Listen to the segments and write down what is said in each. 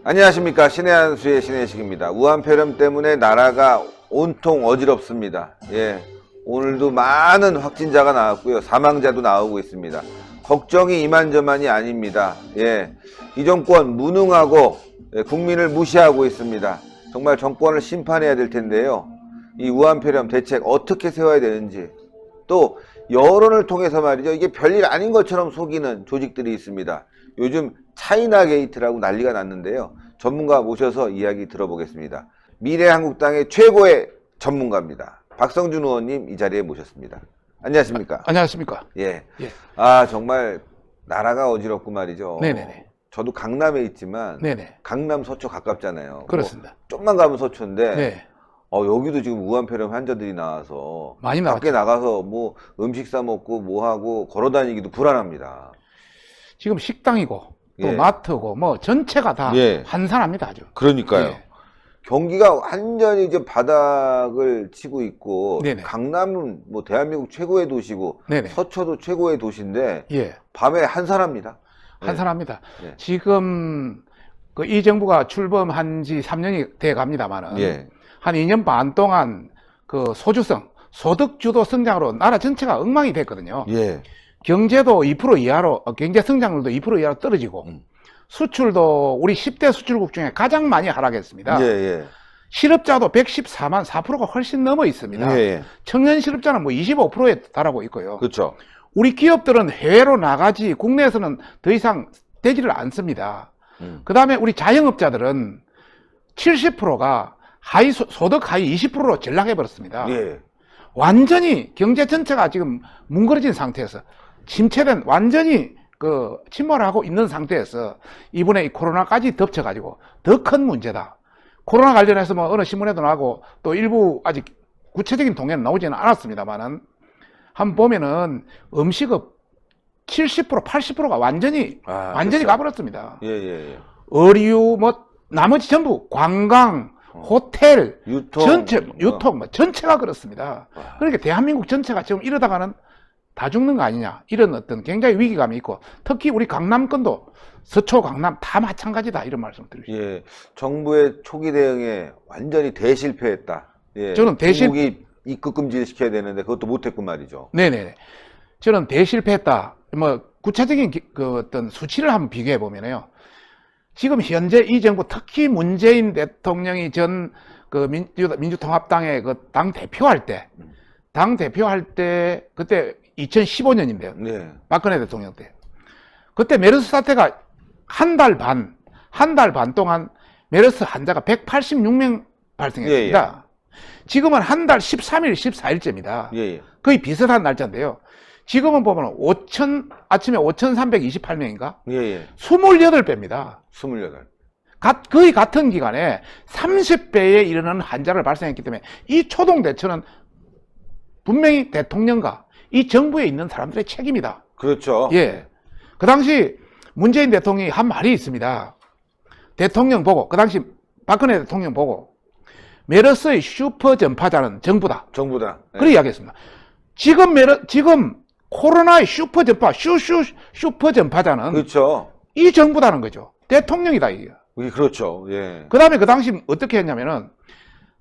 안녕하십니까. 신의 한수의 신의식입니다. 우한폐렴 때문에 나라가 온통 어지럽습니다. 오늘도 많은 확진자가 나왔고요. 사망자도 나오고 있습니다. 걱정이 이만저만이 아닙니다. 이 정권 무능하고 국민을 무시하고 있습니다. 정말 정권을 심판해야 될 텐데요. 이 우한폐렴 대책 어떻게 세워야 되는지, 또 여론을 통해서 말이죠. 이게 별일 아닌 것처럼 속이는 조직들이 있습니다. 요즘 차이나 게이트라고 난리가 났는데요. 전문가 모셔서 이야기 들어보겠습니다. 미래한국당의 최고의 전문가입니다. 박성준 의원님 이 자리에 모셨습니다. 안녕하십니까? 안녕하십니까? 정말 나라가 어지럽고 말이죠. 네네네. 저도 강남에 있지만 네네. 강남 서초 가깝잖아요. 그렇습니다. 좀만 가면 서초인데 네. 여기도 지금 우한폐렴 환자들이 나와서 많이 밖에 나왔죠. 나가서 뭐 음식 사 먹고 뭐 하고 걸어 다니기도 불안합니다. 지금 식당이고 또 마트고 뭐 전체가 다 한산합니다. 아주. 그러니까요. 경기가 완전히 이제 바닥을 치고 있고, 네네. 강남은 뭐 대한민국 최고의 도시고, 네네. 서초도 최고의 도시인데 밤에 한산합니다. 한산합니다. 지금 이 정부가 출범한 지 3년이 돼 갑니다만은 한 2년 반 동안 그 소주성 소득주도 성장으로 나라 전체가 엉망이 됐거든요. 경제도 2% 이하로, 경제 성장률도 2% 이하로 떨어지고, 수출도 우리 10대 수출국 중에 가장 많이 하락했습니다. 실업자도 114만 4%가 훨씬 넘어 있습니다. 청년 실업자는 뭐 25%에 달하고 있고요. 그렇죠. 우리 기업들은 해외로 나가지 국내에서는 더 이상 되지를 않습니다. 그 다음에 우리 자영업자들은 70%가 소득 하위 20%로 전락해 버렸습니다. 완전히 경제 전체가 지금 뭉그러진 상태에서 침체된, 완전히 침몰하고 있는 상태에서 이번에 이 코로나까지 덮쳐가지고 더 큰 문제다. 코로나 관련해서 뭐 어느 신문에도 나오고 또 일부 아직 구체적인 통계는 나오지는 않았습니다만은 한번 보면은 음식업 70% 80%가 완전히 그렇죠. 가버렸습니다. 의류 뭐 나머지 전부 관광, 호텔, 유통 전체가 그렇습니다. 그러니까 대한민국 전체가 지금 이러다가는 다 죽는 거 아니냐, 이런 어떤 굉장히 위기감이 있고, 특히 우리 강남권도 서초, 강남 다 마찬가지다, 이런 말씀을 드리고 싶습니다. 정부의 초기 대응에 완전히 대실패했다. 저는 중국이 입국 금지를 시켜야 되는데 그것도 못했고 말이죠. 네네. 저는 대실패했다. 뭐 구체적인 어떤 수치를 한번 비교해 보면요. 지금 현재 이 정부, 특히 문재인 대통령이 전 민주통합당의 당 대표할 때, 그때 2015년인데요. 박근혜 대통령 때. 그때 메르스 사태가 한 달 반 동안 메르스 환자가 186명 발생했습니다. 지금은 한 달 13일, 14일째입니다. 거의 비슷한 날짜인데요. 지금은 보면 아침에 5,328명인가? 28배입니다. 28. 거의 같은 기간에 30배에 이르는 환자를 발생했기 때문에 이 초동 대처는 분명히 대통령과 이 정부에 있는 사람들의 책임이다. 그렇죠. 그 당시 문재인 대통령이 한 말이 있습니다. 대통령 보고, 그 당시 박근혜 대통령 보고, 메르스의 슈퍼 전파자는 정부다. 그렇게 이야기했습니다. 지금 코로나의 슈퍼 전파자는 그렇죠. 이 정부다는 거죠. 대통령이다, 이게. 그렇죠. 그 다음에 그 당시 어떻게 했냐면은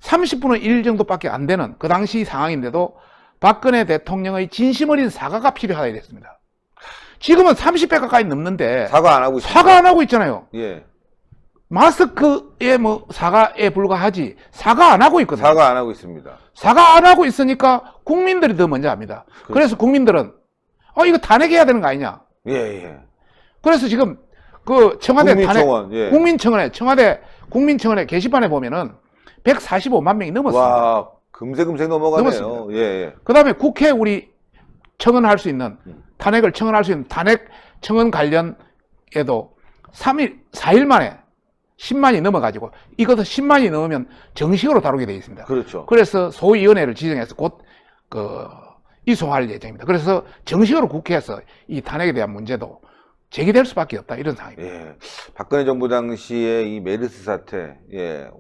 30분의 1 정도밖에 안 되는 그 당시 상황인데도 박근혜 대통령의 진심 어린 사과가 필요하다 이랬습니다. 지금은 30배 가까이 넘는데 사과 안 하고 있잖아요. 마스크에 뭐 사과에 불과하지 사과 안 하고 있거든요. 사과 안 하고 있습니다. 사과 안 하고 있으니까 국민들이 더 먼저 합니다. 그래서 국민들은 이거 탄핵해야 되는 거 아니냐. 그래서 지금 청와대 국민청원에 청와대 국민청원에 게시판에 보면은 145만 명이 넘었습니다. 와, 금세 넘어가네요. 그 다음에 국회 우리 청원할 수 있는, 탄핵을 청원할 수 있는 탄핵 청원 관련에도 4일 만에 10만이 넘어가지고, 이것도 10만이 넘으면 정식으로 다루게 되어 있습니다. 그렇죠. 그래서 소위원회를 지정해서 곧 이송할 예정입니다. 그래서 정식으로 국회에서 이 탄핵에 대한 문제도 제기될 수밖에 없다, 이런 상황입니다. 박근혜 정부 당시에 이 메르스 사태,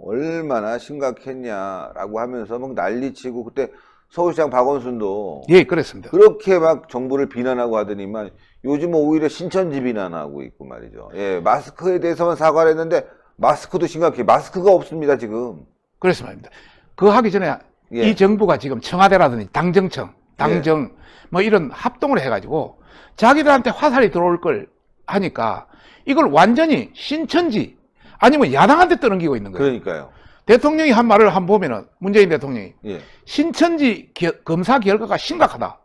얼마나 심각했냐라고 하면서 막 난리치고, 그때 서울시장 박원순도 그렇습니다. 그렇게 막 정부를 비난하고 하더니만 요즘은 오히려 신천지 비난하고 있고 말이죠. 마스크에 대해서만 사과를 했는데 마스크도 심각해. 마스크가 없습니다, 지금. 그래서 말입니다. 그 하기 전에 예. 이 정부가 지금 청와대라든지 당정청, 당정 뭐 이런 합동을 해가지고 자기들한테 화살이 들어올 걸 하니까 이걸 완전히 신천지 아니면 야당한테 떠넘기고 있는 거예요. 그러니까요. 대통령이 한 말을 한번 보면은 문재인 대통령이 예. 신천지 검사 결과가 심각하다.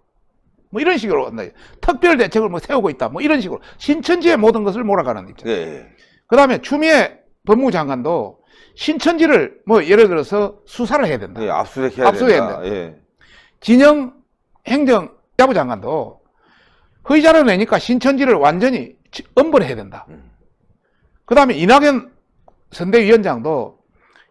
뭐 이런 식으로 한다. 특별 대책을 뭐 세우고 있다. 뭐 이런 식으로 신천지의 모든 것을 몰아가는 입장. 예. 예. 그다음에 추미애 법무부 장관도 신천지를 뭐 예를 들어서 수사를 해야 된다. 예. 압수수색해야 압수해야 된다. 예. 진영 행정자부 장관도 허위자료 내니까 신천지를 완전히 엄벌해야 된다. 그다음에 이낙연 선대위원장도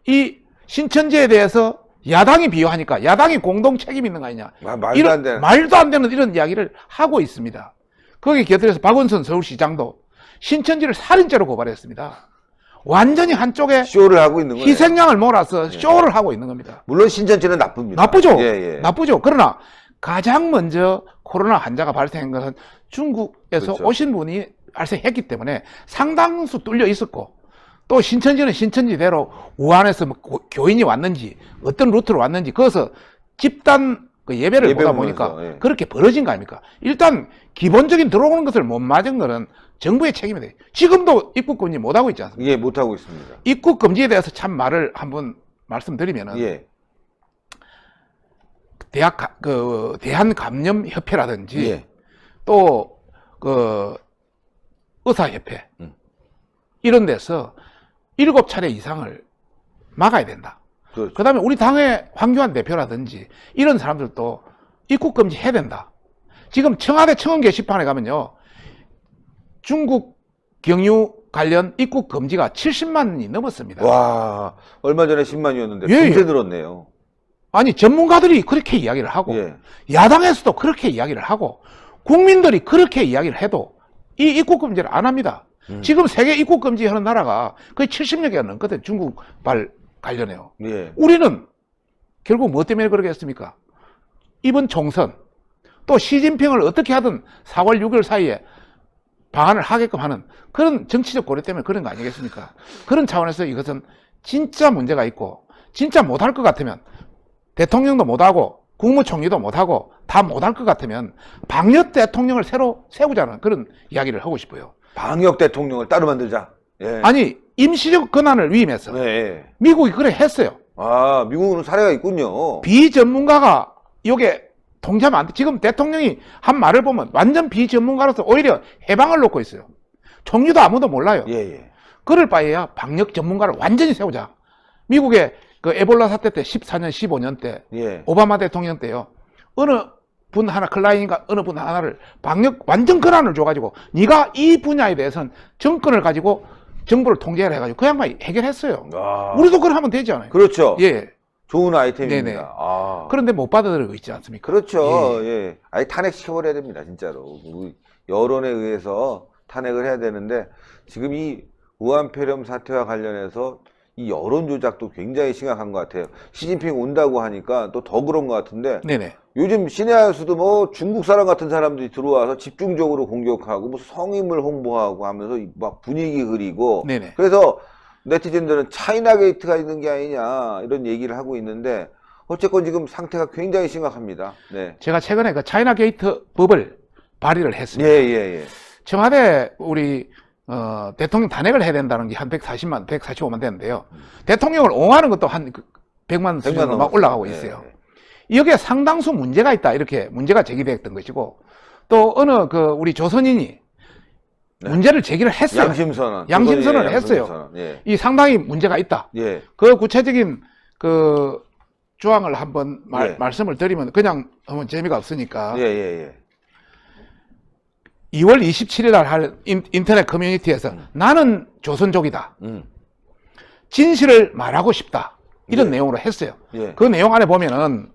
이 신천지에 대해서 야당이 비호하니까 야당이 공동 책임 있는 거 아니냐. 말도 안 되는. 말도 안 되는 이런 이야기를 하고 있습니다. 거기에 곁들여서 박원순 서울시장도 신천지를 살인죄로 고발했습니다. 완전히 한쪽에 쇼를 하고 있는 거예요. 희생양을 몰아서 쇼를 하고 있는 겁니다. 물론 신천지는 나쁩니다. 나쁘죠. 예, 예. 나쁘죠. 그러나 가장 먼저 코로나 환자가 발생한 것은 중국에서 그렇죠. 오신 분이 발생했기 때문에 상당수 뚫려 있었고 또 신천지는 신천지대로 우한에서 뭐 교인이 왔는지 어떤 루트로 왔는지 거기서 집단 그 예배를 예배 보다 보면서, 보니까 예. 그렇게 벌어진 거 아닙니까? 일단 기본적인 들어오는 것을 못 맞은 거는 정부의 책임이 돼요. 지금도 입국 금지 못 하고 있지 않습니까? 예, 못하고 있습니다. 입국 금지에 대해서 참 말을 한번 말씀드리면은 예. 대한감염협회라든지 예. 또 그 의사협회 이런 데서 7차례 이상을 막아야 된다. 그렇죠. 그 다음에 우리 당의 황교안 대표라든지 이런 사람들도 입국 금지 해야 된다. 지금 청와대 청원 게시판에 가면요. 중국 경유 관련 입국 금지가 70만이 넘었습니다. 와, 얼마 전에 10만이었는데 예, 금세 예. 늘었네요. 아니 전문가들이 그렇게 이야기를 하고 예. 야당에서도 그렇게 이야기를 하고 국민들이 그렇게 이야기를 해도 이 입국 금지를 안 합니다. 지금 세계 입국 금지하는 나라가 거의 70여 개가 넘거든. 중국발 관련해요. 예. 우리는 결국 뭐 때문에 그러겠습니까? 이번 총선 또 시진핑을 어떻게 하든 4월 6일 사이에 방안을 하게끔 하는 그런 정치적 고려 때문에 그런 거 아니겠습니까? 그런 차원에서 이것은 진짜 문제가 있고 진짜 못할 것 같으면 대통령도 못하고 국무총리도 못하고 다 못할 것 같으면 방역 대통령을 새로 세우자는 그런 이야기를 하고 싶어요. 방역 대통령을 따로 만들자. 예. 아니 임시적 권한을 위임해서 예, 예. 미국이 그래 했어요. 아, 미국은 사례가 있군요. 비전문가가 이게 통제하면 안 돼. 지금 대통령이 한 말을 보면 완전 비전문가로서 오히려 해방을 놓고 있어요. 총리도 아무도 몰라요. 예, 예. 그럴 바에야 방역 전문가를 완전히 세우자. 미국의 그 에볼라 사태 때 14년, 15년 때 예. 오바마 대통령 때요. 어느 분 하나 클라인인가 어느 분 하나를 방역 완전 권한을 줘가지고 네가 이 분야에 대해서는 정권을 가지고 정부를 통제를 해가지고 그 양반이 해결했어요. 아. 우리도 그걸 하면 되지 않아요? 그렇죠. 예. 좋은 아이템입니다. 네네. 아. 그런데 못 받아들이고 있지 않습니까? 그렇죠. 예. 아예 탄핵시켜버려야 됩니다, 진짜로. 우리 여론에 의해서 탄핵을 해야 되는데, 지금 이 우한폐렴 사태와 관련해서 이 여론 조작도 굉장히 심각한 것 같아요. 시진핑 온다고 하니까 또 더 그런 것 같은데, 네네. 요즘 신의하수도 뭐 중국 사람 같은 사람들이 들어와서 집중적으로 공격하고, 뭐 성임을 홍보하고 하면서 막 분위기 흐리고, 네네. 그래서 네티즌들은 차이나 게이트가 있는 게 아니냐, 이런 얘기를 하고 있는데, 어쨌건 지금 상태가 굉장히 심각합니다. 네. 제가 최근에 그 차이나 게이트 법을 발의를 했습니다. 예, 예, 예. 청와대 우리 대통령 단핵을 해야 된다는 게 한 140만, 145만 되는데요. 대통령을 옹호하는 것도 한 100만 수준으로 막 올라가고 있어요. 예. 여기에 상당수 문제가 있다. 이렇게 문제가 제기됐던 것이고 또 어느 그 우리 조선인이 네. 문제를 제기를 했어요. 양심선언. 양심선언을 했어요. 양심선언. 예. 이 상당히 문제가 있다. 예. 그 구체적인 그 조항을 한번 예. 말씀을 드리면 그냥 너무 재미가 없으니까 예, 예, 예. 2월 27일 날 할 인터넷 커뮤니티에서 나는 조선족이다. 진실을 말하고 싶다. 이런 예. 내용으로 했어요. 예. 그 내용 안에 보면은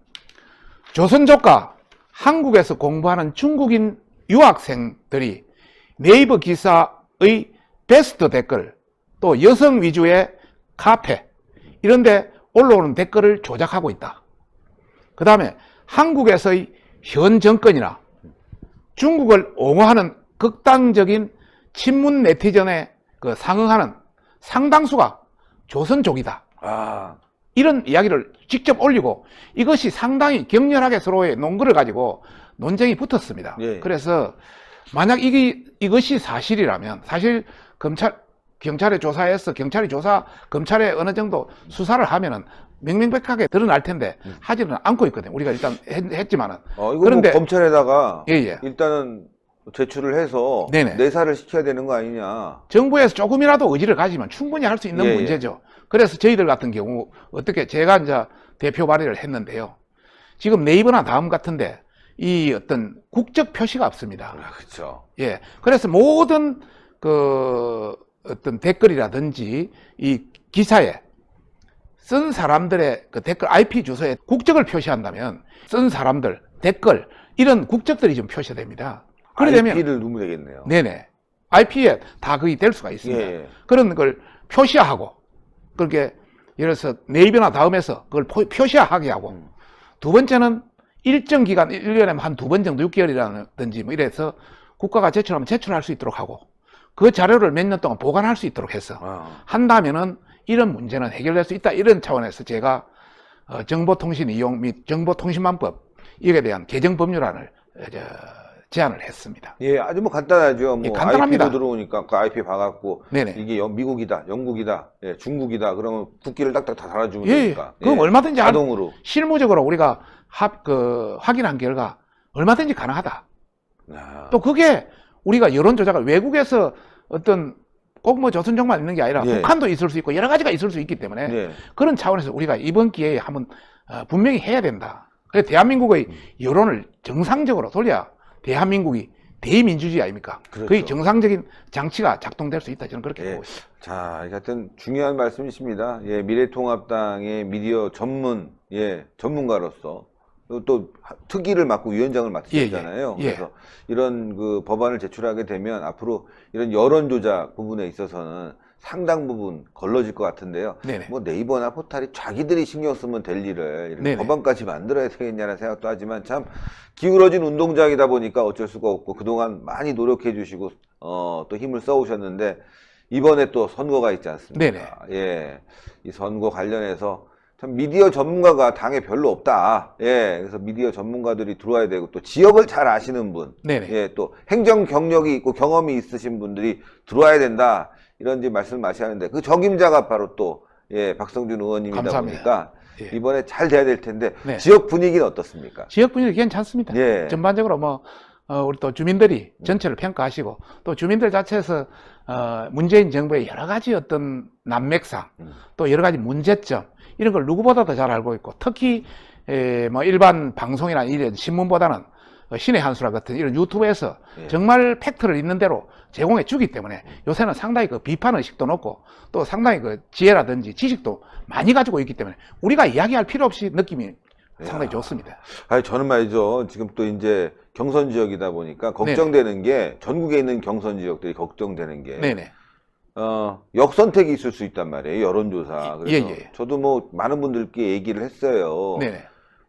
조선족과 한국에서 공부하는 중국인 유학생들이 네이버 기사의 베스트 댓글 또 여성 위주의 카페 이런데 올라오는 댓글을 조작하고 있다. 그 다음에 한국에서의 현 정권이나 중국을 옹호하는 극단적인 친문 네티즌에 그 상응하는 상당수가 조선족이다. 아, 이런 이야기를 직접 올리고 이것이 상당히 격렬하게 서로의 논거를 가지고 논쟁이 붙었습니다. 예. 그래서 만약 이것이 사실이라면 사실 경찰에 조사해서 검찰에 어느 정도 수사를 하면은 명명백하게 드러날 텐데 하지는 않고 있거든요. 우리가 일단 했지만은. 이거 그런데 뭐 검찰에다가 예. 일단은 제출을 해서 네네. 내사를 시켜야 되는 거 아니냐. 정부에서 조금이라도 의지를 가지면 충분히 할 수 있는 예, 문제죠. 그래서 저희들 같은 경우 어떻게 제가 이제 대표 발의를 했는데요. 지금 네이버나 다음 같은데 이 어떤 국적 표시가 없습니다. 그렇죠. 예. 그래서 모든 그 어떤 댓글이라든지 이 기사에 쓴 사람들의 그 댓글 IP 주소에 국적을 표시한다면 쓴 사람들 댓글 이런 국적들이 좀 표시가 됩니다. 그래 되면 IP를 누르면 되겠네요. 네네 IP에 다 그게 될 수가 있습니다. 예. 그런 걸 표시하고 그렇게 예를 들어서 네이버나 다음에서 그걸 표시하게 하고 두 번째는 일정 기간 1년에 한 두 번 정도 6개월이라든지 뭐 이래서 국가가 제출하면 제출할 수 있도록 하고 그 자료를 몇 년 동안 보관할 수 있도록 해서 한다면은 이런 문제는 해결될 수 있다. 이런 차원에서 제가 정보통신 이용 및 정보통신망법 이에 대한 개정 법률안을 제안을 했습니다. 예, 아주 뭐 간단하죠. 뭐 예, 간단합니다. IP로 들어오니까 그 IP 봐갖고 네네. 이게 미국이다, 영국이다, 예, 중국이다. 그러면 국기를 딱딱 다 달아주면 예, 되니까. 그럼 예, 얼마든지 자동으로. 실무적으로 우리가 확인한 결과 얼마든지 가능하다. 야. 또 그게 우리가 여론 조작을 외국에서 어떤 꼭 뭐 조선족만 있는 게 아니라 예. 북한도 있을 수 있고 여러 가지가 있을 수 있기 때문에 예. 그런 차원에서 우리가 이번 기회에 한번 분명히 해야 된다. 그래서 대한민국의 여론을 정상적으로 돌려야 대한민국이 대민주주의 아닙니까? 그렇죠. 거의 정상적인 장치가 작동될 수 있다. 저는 그렇게 예. 보고 있습니다. 자, 하여튼 중요한 말씀이십니다. 예, 미래통합당의 미디어 전문가로서 또 특위를 맡고 위원장을 맡으셨잖아요. 예, 예. 그래서 이런 그 법안을 제출하게 되면 앞으로 이런 여론 조작 부분에 있어서는 상당 부분 걸러질 것 같은데요. 네네. 뭐 네이버나 포탈이 자기들이 신경 쓰면 될 일을 이렇게 네네. 법안까지 만들어야 되겠냐는 생각도 하지만 참 기울어진 운동장이다 보니까 어쩔 수가 없고 그동안 많이 노력해 주시고 또 힘을 써오셨는데 이번에 또 선거가 있지 않습니까? 네네. 예, 이 선거 관련해서 참 미디어 전문가가 당에 별로 없다. 예, 그래서 미디어 전문가들이 들어와야 되고 또 지역을 잘 아시는 분, 네네. 예, 또 행정 경력이 있고 경험이 있으신 분들이 들어와야 된다. 이런 말씀하시는데 그 적임자가 바로 또 예, 박성준 의원님이다 감사합니다. 보니까 예. 이번에 잘 돼야 될 텐데 네. 지역 분위기는 어떻습니까? 지역 분위기 괜찮습니다. 예. 전반적으로 뭐 우리 또 주민들이 전체를 평가하시고 또 주민들 자체에서 문재인 정부의 여러 가지 어떤 난맥상 또 여러 가지 문제점 이런 걸 누구보다도 잘 알고 있고 특히 뭐 일반 방송이나 이런 신문보다는 신의 한수라 같은 이런 유튜브에서 예. 정말 팩트를 있는 대로 제공해 주기 때문에 요새는 상당히 그 비판 의식도 높고 또 상당히 그 지혜라든지 지식도 많이 가지고 있기 때문에 우리가 이야기할 필요 없이 느낌이 상당히 좋습니다. 아니 저는 말이죠. 지금 또 이제 경선 지역이다 보니까 걱정되는 게 전국에 있는 경선 지역들이 걱정되는 게 네네. 역선택이 있을 수 있단 말이에요. 여론조사. 그래서 예. 저도 뭐 많은 분들께 얘기를 했어요. 네네.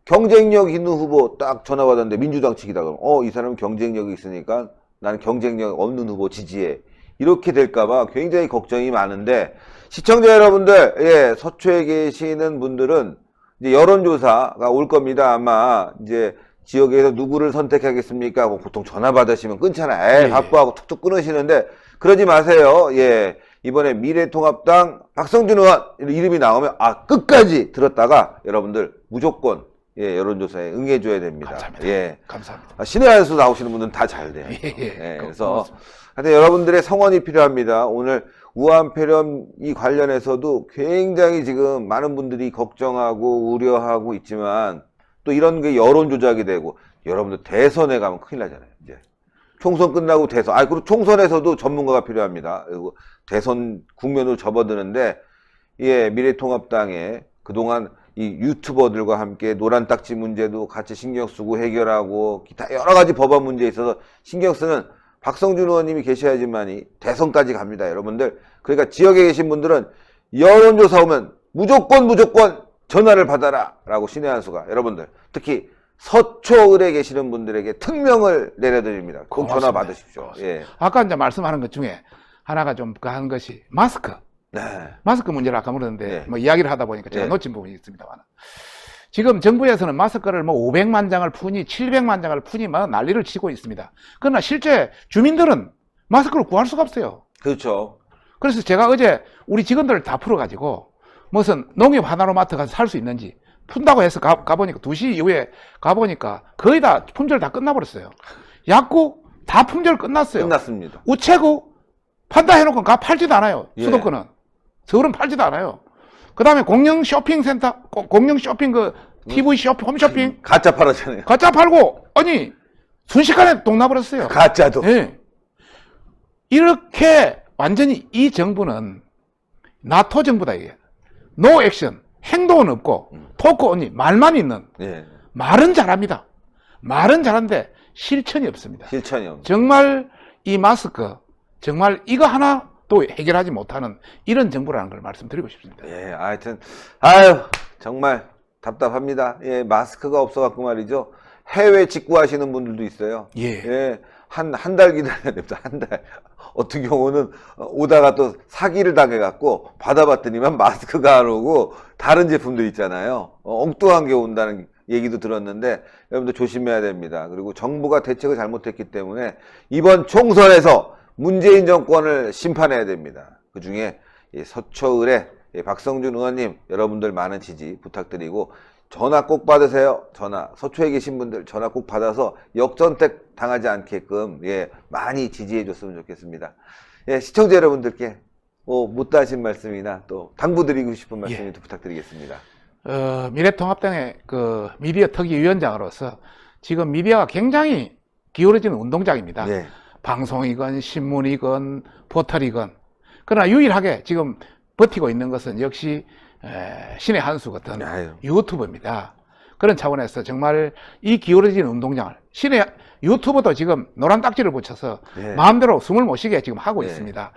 경쟁력 있는 후보 딱 전화 받았는데 민주당 측이다 그러면 이 사람은 경쟁력이 있으니까 나는 경쟁력 없는 후보 지지해. 이렇게 될까봐 굉장히 걱정이 많은데 시청자 여러분들, 예, 서초에 계시는 분들은 이제 여론조사가 올 겁니다. 아마 이제 지역에서 누구를 선택하겠습니까? 하고 보통 전화 받으시면 끊잖아요. 예. 바쁘하고 툭툭 끊으시는데 그러지 마세요. 예. 이번에 미래통합당 박성준 의원 이름이 나오면 끝까지 들었다가 여러분들 무조건 예, 여론조사에 응해줘야 됩니다. 감사합니다. 예. 감사합니다. 신의 한수 나오시는 분들은 다 잘 돼요. 예. 그래서 고맙습니다. 하여튼 여러분들의 성원이 필요합니다. 오늘 우한폐렴 이 관련해서도 굉장히 지금 많은 분들이 걱정하고 우려하고 있지만 또 이런 게 여론 조작이 되고 여러분들 대선에 가면 큰일 나잖아요. 이제 총선 끝나고 대선. 그리고 총선에서도 전문가가 필요합니다. 그리고 대선 국면으로 접어드는데 예, 미래통합당에 그동안 이 유튜버들과 함께 노란 딱지 문제도 같이 신경 쓰고 해결하고 기타 여러 가지 법안 문제에 있어서 신경 쓰는 박성준 의원님이 계셔야지만이 대선까지 갑니다, 여러분들. 그러니까 지역에 계신 분들은 여론조사 오면 무조건 전화를 받아라 라고 신의 한수가 여러분들 특히 서초을에 계시는 분들에게 특명을 내려드립니다. 꼭 전화 고맙습니다. 받으십시오. 예. 아까 이제 말씀하는 것 중에 하나가 좀 한 것이 마스크. 네. 마스크 문제를 아까 물었는데 네. 뭐 이야기를 하다 보니까 제가 네. 놓친 부분이 있습니다만 지금 정부에서는 마스크를 뭐 500만 장을 푸니 700만 장을 푸니 막 난리를 치고 있습니다. 그러나 실제 주민들은 마스크를 구할 수가 없어요. 그렇죠. 그래서 제가 어제 우리 직원들을 다 풀어가지고 무슨 농협 하나로마트 가서 살 수 있는지 푼다고 해서 가보니까 2시 이후에 가보니까 거의 다 품절 다 끝나버렸어요. 약국 다 품절 끝났어요. 끝났습니다. 우체국 판다 해놓고 팔지도 않아요. 예. 수도권은. 서울은 팔지도 않아요. 그 다음에 공영 쇼핑센터, 공영 쇼핑 TV 쇼핑, 홈쇼핑 가짜 팔았잖아요. 가짜 팔고 아니 순식간에 동나버렸어요. 가짜도. 예. 이렇게 완전히 이 정부는 나토 정부다 이게. 노 액션, 행동은 없고 토크 언니 말만 있는. 예. 말은 잘합니다. 말은 잘하는데 실천이 없습니다. 실천이 없는. 정말 이 마스크 정말 이거 하나 또 해결하지 못하는 이런 정부라는 걸 말씀드리고 싶습니다. 예, 하여튼 아유 정말 답답합니다. 예, 마스크가 없어갖고 말이죠. 해외 직구하시는 분들도 있어요. 예. 한 달 기다려야 됩니다. 한 달. 어떤 경우는 오다가 또 사기를 당해갖고 받아봤더니만 마스크가 안 오고 다른 제품들 있잖아요. 엉뚱한 게 온다는 얘기도 들었는데 여러분들 조심해야 됩니다. 그리고 정부가 대책을 잘못했기 때문에 이번 총선에서 문재인 정권을 심판해야 됩니다. 그 중에 서초을의 박성준 의원님 여러분들 많은 지지 부탁드리고 전화 꼭 받으세요. 전화. 서초에 계신 분들 전화 꼭 받아서 역전택 당하지 않게끔 많이 지지해 줬으면 좋겠습니다. 시청자 여러분들께 못다 하신 말씀이나 또 당부드리고 싶은 말씀 도 부탁드리겠습니다. 미래통합당의 그 미디어 특위위원장으로서 지금 미디어가 굉장히 기울어지는 운동장입니다. 네. 방송이건 신문이건 포털이건 그러나 유일하게 지금 버티고 있는 것은 역시 신의 한수 같은 유튜브입니다. 그런 차원에서 정말 이 기울어진 운동장을 신의 유튜브도 지금 노란 딱지를 붙여서 마음대로 숨을 못 쉬게 지금 하고 있습니다.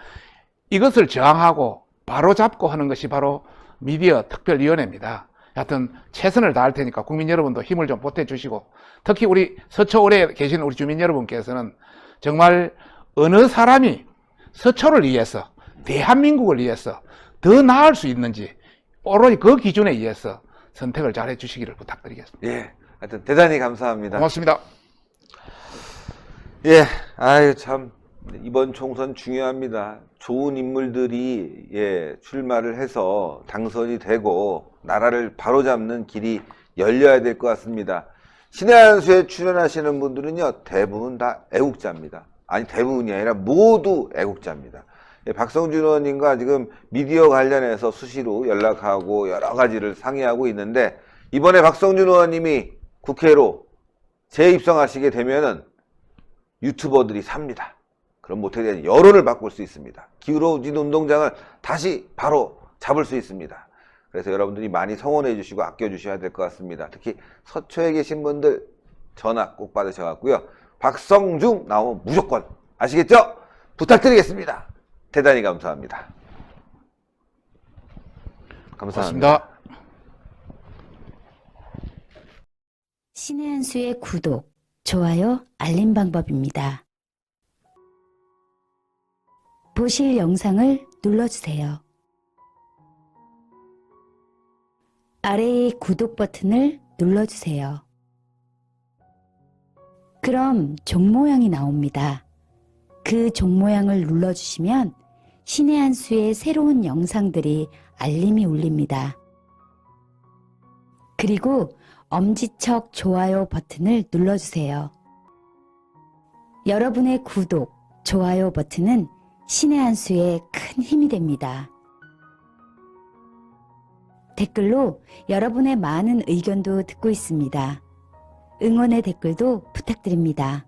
이것을 저항하고 바로잡고 하는 것이 바로 미디어 특별위원회입니다. 하여튼 최선을 다할 테니까 국민 여러분도 힘을 좀 보태주시고 특히 우리 서초을에 계신 우리 주민 여러분께서는 정말 어느 사람이 서초를 위해서 대한민국을 위해서 더 나을 수 있는지 오로지 그 기준에 의해서 선택을 잘 해주시기를 부탁드리겠습니다. 예, 하여튼 대단히 감사합니다. 고맙습니다. 예, 아유 참 이번 총선 중요합니다. 좋은 인물들이 출마를 해서 당선이 되고 나라를 바로잡는 길이 열려야 될 것 같습니다. 신의 한수에 출연하시는 분들은요 대부분 다 애국자입니다. 아니 대부분이 아니라 모두 애국자입니다. 박성준 의원님과 지금 미디어 관련해서 수시로 연락하고 여러 가지를 상의하고 있는데 이번에 박성준 의원님이 국회로 재입성하시게 되면은 유튜버들이 삽니다. 그럼 못하게 되는 여론을 바꿀 수 있습니다. 기울어진 운동장을 다시 바로 잡을 수 있습니다. 그래서 여러분들이 많이 성원해 주시고 아껴 주셔야 될 것 같습니다. 특히 서초에 계신 분들 전화 꼭 받으셔갖고요. 박성중 나오면 무조건 아시겠죠? 부탁드리겠습니다. 대단히 감사합니다. 감사합니다. 고맙습니다. 신의 한수의 구독, 좋아요, 알림 방법입니다. 보실 영상을 눌러주세요. 아래의 구독 버튼을 눌러주세요. 그럼 종 모양이 나옵니다. 그 종 모양을 눌러주시면 신의 한수의 새로운 영상들이 알림이 울립니다. 그리고 엄지척 좋아요 버튼을 눌러주세요. 여러분의 구독, 좋아요 버튼은 신의 한수에 큰 힘이 됩니다. 댓글로 여러분의 많은 의견도 듣고 있습니다. 응원의 댓글도 부탁드립니다.